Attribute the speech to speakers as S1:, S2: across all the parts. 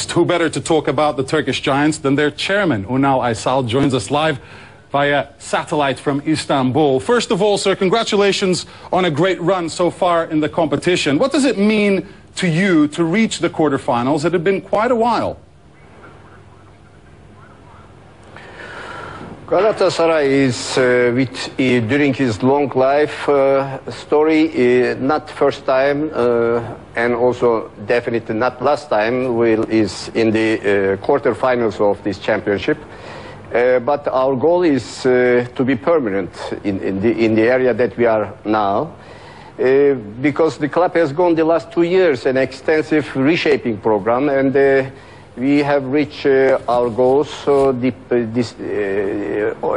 S1: next. Who better to talk about the Turkish Giants than their chairman, Ünal Aysal, joins us live via satellite from Istanbul. First of all, sir, congratulations on a great run so far in the competition. What does it mean to you to reach the quarterfinals? It had been quite a while.
S2: Galatasaray is, during his long life story, not first time and also definitely not last time is in the quarterfinals of this championship. But our goal is to be permanent in the area that we are now. Because the club has gone the last 2 years an extensive reshaping program, and we have reached our goals,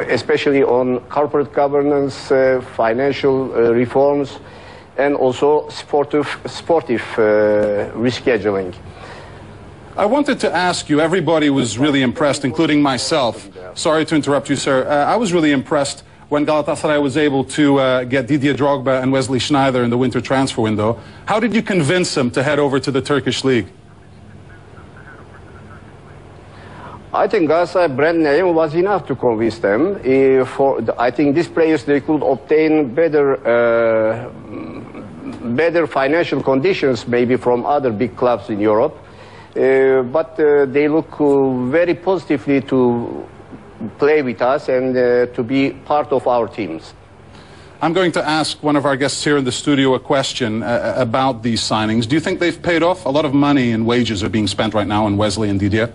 S2: especially on corporate governance, financial reforms, and also sportive rescheduling.
S1: I wanted to ask you, everybody was really impressed, including myself. Sorry to interrupt you, sir. I was really impressed when Galatasaray was able to get Didier Drogba and Wesley Sneijder in the winter transfer window. How did you convince them to head over to the Turkish league?
S2: I think Galatasaray brand name was enough to convince them. I think these players, they could obtain better financial conditions maybe from other big clubs in Europe. But they look very positively to play with us and to be part of our teams.
S1: I'm going to ask one of our guests here in the studio a question about these signings. Do you think they've paid off? A lot of money and wages are being spent right now on Wesley and Didier.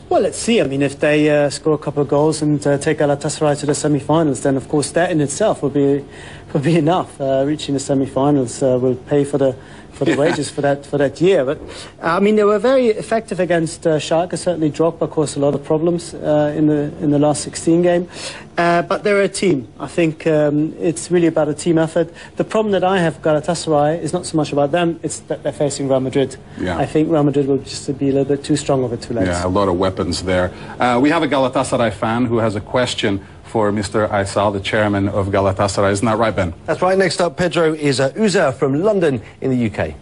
S3: Well, let's see. I mean, if they score a couple of goals and take Galatasaray to the semi-finals, then of course that in itself will be enough. Reaching the semi-finals will pay for the wages for that year. But I mean, they were very effective against Schalke. Certainly, Drogba caused a lot of problems in the last 16 game. But they're a team. I think it's really about a team effort. The problem that I have with Galatasaray is not so much about them, it's that they're facing Real Madrid. Yeah. I think Real Madrid will just be a little bit too strong of a two legs.
S1: Yeah, a lot of weapons there. We have a Galatasaray fan who has a question for Mr. Aysal, the chairman of Galatasaray. Isn't that right, Ben?
S4: That's right. Next up, Pedro, is Uza from London in the UK.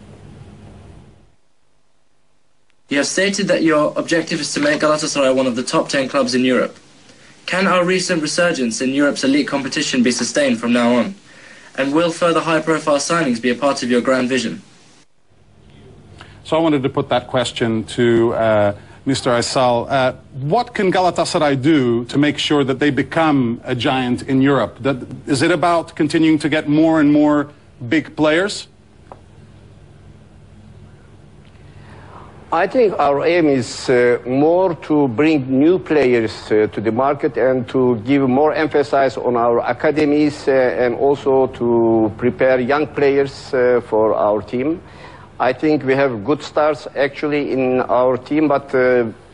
S5: You have stated that your objective is to make Galatasaray one of the top 10 clubs in Europe. Can our recent resurgence in Europe's elite competition be sustained from now on? And will further high-profile signings be a part of your grand vision?
S1: So I wanted to put that question to Mr. Aysal. What can Galatasaray do to make sure that they become a giant in Europe? Is it about continuing to get more and more big players?
S2: I think our aim is more to bring new players to the market and to give more emphasis on our academies and also to prepare young players for our team. I think we have good stars actually in our team, but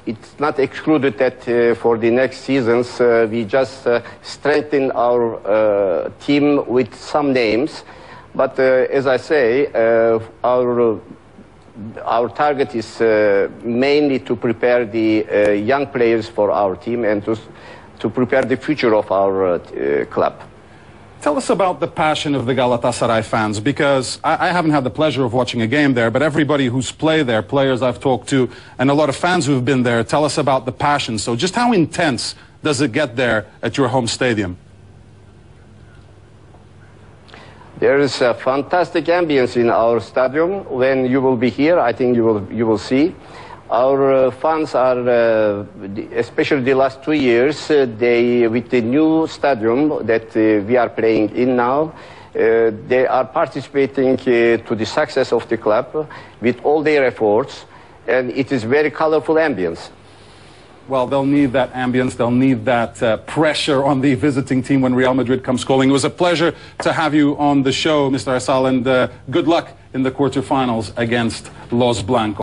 S2: it's not excluded that for the next seasons we just strengthen our team with some names. But as I say, our target is mainly to prepare the young players for our team and to prepare the future of our club.
S1: Tell us about the passion of the Galatasaray fans, because I haven't had the pleasure of watching a game there, but everybody who's played there, players I've talked to, and a lot of fans who've been there, tell us about the passion. So just how intense does it get there at your home stadium?
S2: There is a fantastic ambience in our stadium. When you will be here, I think you will see. Our fans are, especially the last 2 years, with the new stadium that we are playing in now, they are participating to the success of the club with all their efforts, and it is very colorful ambience.
S1: Well, they'll need that ambience, they'll need that pressure on the visiting team when Real Madrid comes calling. It was a pleasure to have you on the show, Mr. Aysal, and good luck in the quarterfinals against Los Blancos.